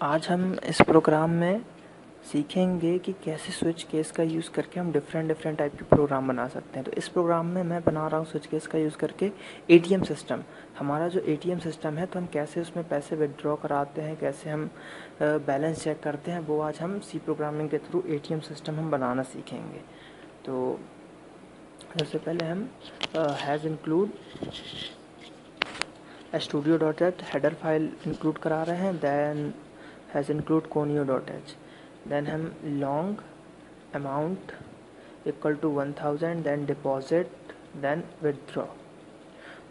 आज हम इस प्रोग्राम में सीखेंगे कि कैसे स्विच केस का यूज़ करके हम डिफरेंट टाइप के प्रोग्राम बना सकते हैं। तो इस प्रोग्राम में मैं बना रहा हूँ स्विच केस का यूज़ करके एटीएम सिस्टम। हमारा जो एटीएम सिस्टम है तो हम कैसे उसमें पैसे विड्रॉ कराते हैं, कैसे हम बैलेंस चेक करते हैं, वो आज हम सी प्रोग्रामिंग के थ्रू एटीएम सिस्टम हम बनाना सीखेंगे। तो सबसे पहले हम hash include studio.h header file include करा रहे हैं। Then hash include conio.h। Then हम long amount equal to 1000, then deposit, then withdraw.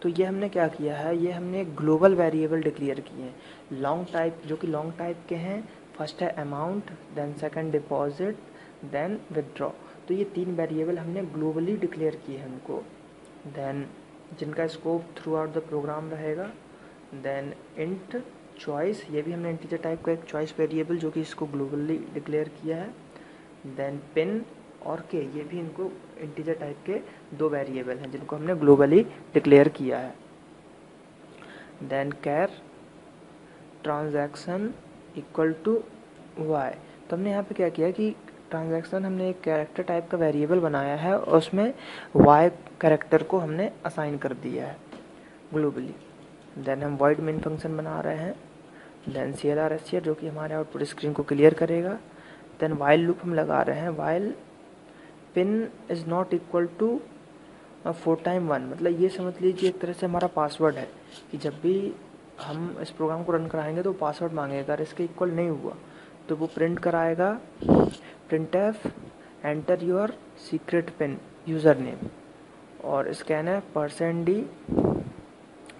तो ये हमने क्या किया है, ये हमने ग्लोबल वेरिएबल डिक्लेयर किए हैं लॉन्ग टाइप, जो कि लॉन्ग टाइप के हैं। फर्स्ट है amount, then second deposit, then withdraw. तो ये तीन वेरिएबल हमने ग्लोबली डिक्लेयर किए हैं उनको। देन जिनका scope throughout the program रहेगा। देन इंट चॉइस, ये भी हमने इंटीजर टाइप का एक चॉइस वेरिएबल जो कि इसको ग्लोबली डिक्लेयर किया है। देन पिन और के, ये भी इनको इंटीजर टाइप के दो वेरिएबल हैं जिनको हमने ग्लोबली डिक्लेयर किया है। Then char transaction equal to y. तो हमने यहाँ पे क्या किया कि ट्रांजैक्शन हमने एक कैरेक्टर टाइप का वेरिएबल बनाया है और उसमें वाई कैरेक्टर को हमने असाइन कर दिया है ग्लोबली। देन हम वॉइड मेन फंक्शन बना रहे हैं। देन CLR जो कि हमारे आउटपुट स्क्रीन को क्लियर करेगा। देन वाइल लूप हम लगा रहे हैं। While pin is not equal to 4 time 1, मतलब ये समझ लीजिए एक तरह से हमारा पासवर्ड है कि जब भी हम इस प्रोग्राम को रन कराएंगे तो पासवर्ड मांगेगा, अगर इसके इक्वल नहीं हुआ तो वो प्रिंट कराएगा printf enter your secret pin user name, और स्कैनf %d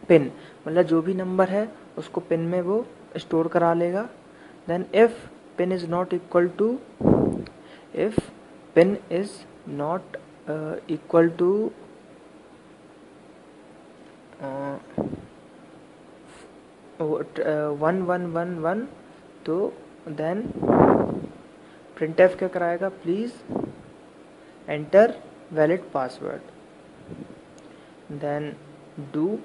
पिन, मतलब जो भी नंबर है उसको पिन में वो स्टोर करा लेगा। Then if pin is not equal to, if pin is not equal to 1111, तो देन printf क्या कराएगा, please enter valid password. Then do,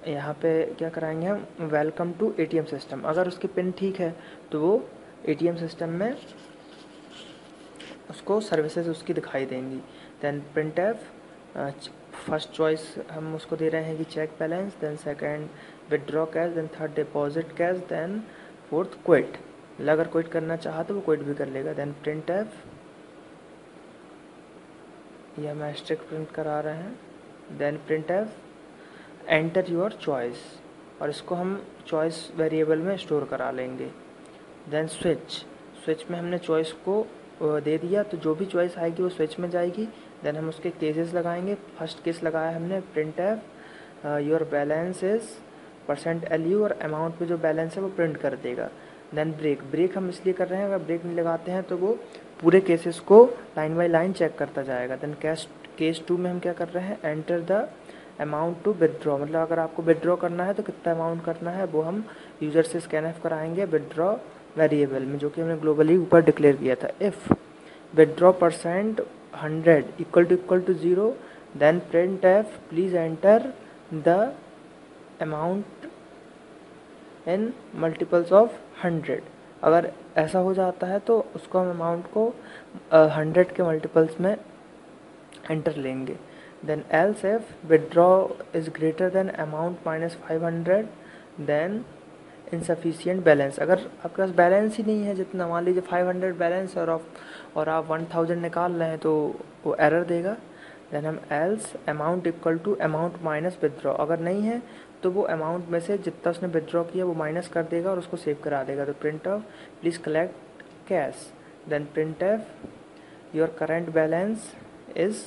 यहाँ पे क्या कराएंगे हम, वेलकम टू एटीएम सिस्टम। अगर उसकी पिन ठीक है तो वो एटीएम सिस्टम में उसको सर्विसेज उसकी दिखाई देंगी। देन printf फर्स्ट चॉइस हम उसको दे रहे हैं कि check balance, then second withdraw cash, then third deposit cash, then fourth quit. अगर क्विट करना चाहा तो वो क्विट भी कर लेगा। देन printf, ये हम एस्ट्रिक प्रिंट करा रहे हैं। Then printf enter your choice, और इसको हम चॉइस वेरिएबल में स्टोर करा लेंगे। देन स्विच में हमने चॉइस को दे दिया, तो जो भी चॉइस आएगी वो स्विच में जाएगी। देन हम उसके केसेस लगाएंगे। फर्स्ट केस लगाया हमने printf your balance is %lu, और अमाउंट पे जो बैलेंस है वो प्रिंट कर देगा। देन ब्रेक हम इसलिए कर रहे हैं, अगर ब्रेक नहीं लगाते हैं तो वो पूरे केसेस को लाइन बाई लाइन चेक करता जाएगा। देन केस 2 में हम क्या कर रहे हैं, enter the amount to withdraw, मतलब अगर आपको विदड्रॉ करना है तो कितना अमाउंट करना है वो हम यूज़र से स्कैनफ कराएंगे विदड्रॉ वेरिएबल में, जो कि हमने ग्लोबली ऊपर डिक्लेयर किया था। If withdraw %100 equal to 0, then printf please enter the amount in multiples of 100। अगर ऐसा हो जाता है तो उसको हम अमाउंट को 100 के मल्टीपल्स में एंटर लेंगे। Then else if withdraw is greater then amount -500, then insufficient balance, अगर आपके पास बैलेंस ही नहीं है जितना, मान लीजिए 500 बैलेंस और आप 1000 निकाल रहे हैं तो वो एरर देगा। देन हम else amount equal to amount minus withdraw, अगर नहीं है तो वो अमाउंट में से जितना उसने विदड्रॉ किया वो माइनस कर देगा और उसको सेव करा देगा। तो printf please collect cash, then printf your current balance is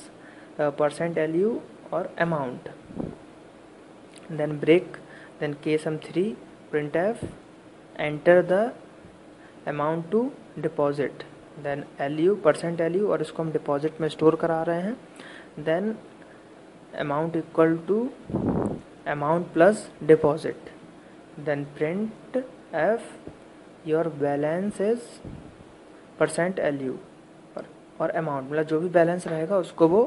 %lu और amount. Then break, then case हम 3, printf enter the amount to deposit, then lu %lu, और इसको हम डिपॉजिट में स्टोर करा रहे हैं। Then amount equal to amount plus deposit, then printf your balance is %lu और अमाउंट, मतलब जो भी बैलेंस रहेगा उसको वो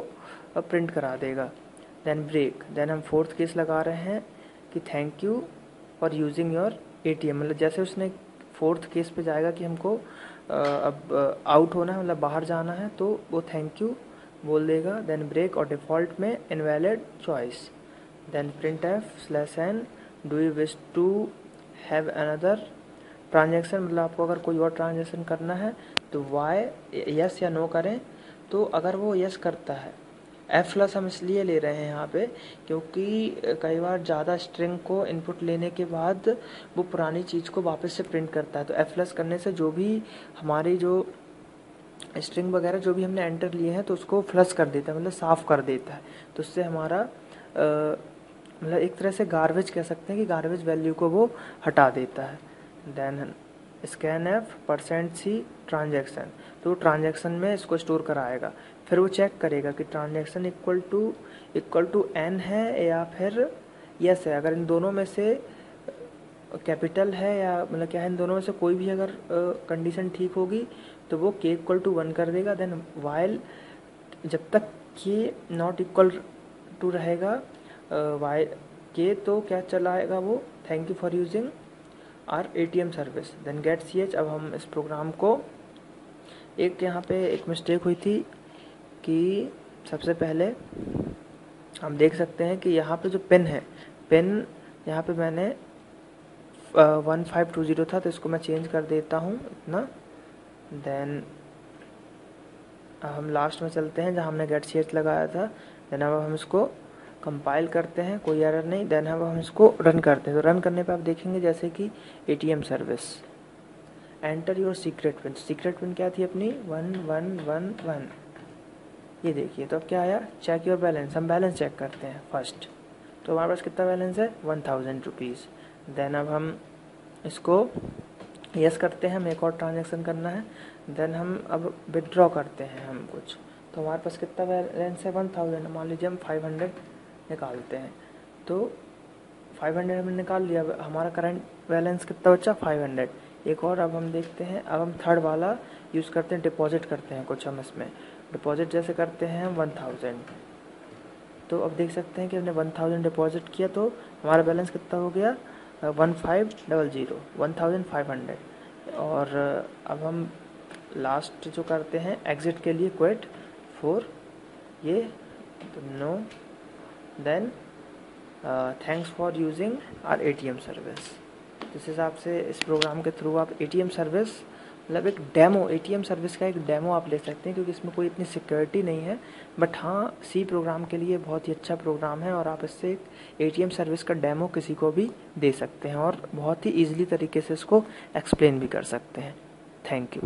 प्रिंट करा देगा। देन ब्रेक, देन हम फोर्थ केस लगा रहे हैं कि thank you for using your ATM, मतलब जैसे उसने फोर्थ केस पे जाएगा कि हमको अब आउट होना है, मतलब बाहर जाना है, तो वो थैंक यू बोल देगा। देन ब्रेक और डिफ़ॉल्ट में invalid choice. Then printf/n do you wish to have another transaction, मतलब आपको अगर कोई और ट्रांजेक्शन करना है तो वाई यस या नो करें। तो अगर वो यस करता है, एफ प्लस हम इसलिए ले रहे हैं यहाँ पे क्योंकि कई बार ज़्यादा स्ट्रिंग को इनपुट लेने के बाद वो पुरानी चीज़ को वापस से प्रिंट करता है। तो एफ प्लस करने से जो भी हमारी जो स्ट्रिंग वगैरह जो भी हमने एंटर लिए हैं तो उसको फ्लश कर देता है, मतलब साफ़ कर देता है। तो उससे हमारा मतलब एक तरह से गार्बेज कह सकते हैं कि गार्बेज वैल्यू को वो हटा देता है। देन scanf%c ट्रांजेक्शन, तो ट्रांजेक्शन में इसको स्टोर कराएगा। फिर वो चेक करेगा कि ट्रांजेक्शन इक्वल टू n है या फिर यस है। अगर इन दोनों में से कैपिटल है या मतलब क्या है, इन दोनों में से कोई भी अगर कंडीशन ठीक होगी तो वो k इक्वल टू 1 कर देगा। देन वाइल जब तक k नॉट इक्वल टू रहेगा वाई k, तो क्या चलाएगा वो, thank you for using our ATM service. Then get ch। अब हम इस प्रोग्राम को, एक यहाँ पे एक मिस्टेक हुई थी कि सबसे पहले हम देख सकते हैं कि यहाँ पे जो पिन है, पिन यहाँ पे मैंने 1520 था, तो इसको मैं चेंज कर देता हूँ इतना। देन हम लास्ट में चलते हैं जहाँ हमने गेट ch लगाया था। देन अब हम इसको कंपाइल करते हैं, कोई एरर नहीं। देन अब हम इसको रन करते हैं। तो रन करने पे आप देखेंगे जैसे कि ATM service, enter your secret pin. Secret pin क्या थी अपनी, 1111, ये देखिए। तो अब क्या आया, चेक योर बैलेंस। हम बैलेंस चेक करते हैं फर्स्ट। तो हमारे पास कितना बैलेंस है, 1000 रुपीज़। देन अब हम इसको यस करते हैं, हमें एक और ट्रांजेक्शन करना है। देन हम अब विदड्रॉ करते हैं हम कुछ, तो हमारे पास कितना बैलेंस है, 1000। मान लीजिए हम 500 निकालते हैं, तो 500 हमने निकाल लिया। हमारा करंट बैलेंस कितना बचा, 500। एक और अब हम देखते हैं, अब हम थर्ड वाला यूज़ करते हैं, डिपॉजिट करते हैं कुछ हम इसमें। डिपॉजिट जैसे करते हैं हम 1000, तो अब देख सकते हैं कि हमने 1000 डिपॉजिट किया, तो हमारा बैलेंस कितना हो गया, 1500, 1500। और अब हम लास्ट जो करते हैं एग्ज़िट के लिए क्विट फॉर ये, तो no. Then thanks for using our ATM service. जिस हिसाब से इस प्रोग्राम के थ्रू आप ATM सर्विस, मतलब एक डेमो, ATM सर्विस का एक डेमो आप ले सकते हैं, क्योंकि इसमें कोई इतनी सिक्योरिटी नहीं है। बट हाँ, C प्रोग्राम के लिए बहुत ही अच्छा प्रोग्राम है और आप इससे एक ATM सर्विस का डेमो किसी को भी दे सकते हैं और बहुत ही ईजिली तरीके से इसको एक्सप्लेन भी कर सकते हैं। Thank you.